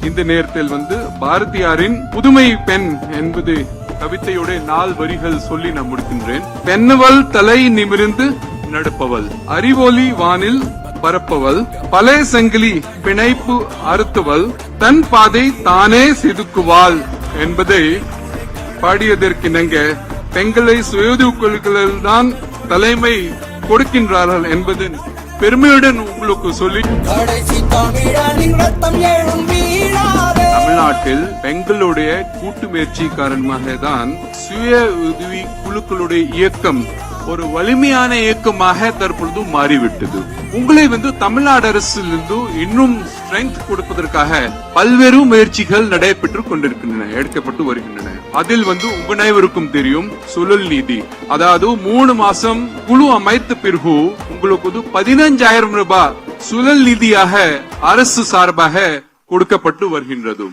இந்த நேரத்தில் பாரதியாரின் புதுமை பெண் என்பது கவிதையோட 4 வரிகள் சொல்லி நான் முடிக்கின்றேன். பெண்ணவள் தலை நிமிர்ந்து நடப்பவள், அறிவொளி வானில் பரப்பவள், பழைய சங்கிலி பிணைப்பு அறுத்தவள், தன் பாதை தானே செதுக்குவாள் என்பதை பாடியதற்கிணங்க பெண்களை சுயதொழில்களில் தான் தலைமை கொடுக்கின்றார்கள் என்பது பெருமையுடன் உங்களுக்கு சொல்லி, தமிழ்நாட்டில் பெண்களுடைய கூட்டு முயற்சி காரணமாக தான் சுய உதவி குழுக்களுடைய இயக்கம் ஒரு வலிமையான இயக்கமாக தற்பொழுது மாறிவிட்டது. உங்களை தமிழ்நாடு அரசிலிருந்து இன்னும் ஸ்ட்ரெங்க் கொடுப்பதற்காக பல்வேறு முயற்சிகள் நடைபெற்றுக் கொண்டிருக்கின்றன, எடுக்கப்பட்டு வருகின்றன. அதில் உங்க அனைவருக்கும் தெரியும் சுழல் நிதி, அதாவது 3 மாசம் குழு அமைத்த பிறகு உங்களுக்கு 15,000 ரூபாய் சுழல் நிதியாக அரசு சார்பாக கொடுக்கப்பட்டு வருகின்றது.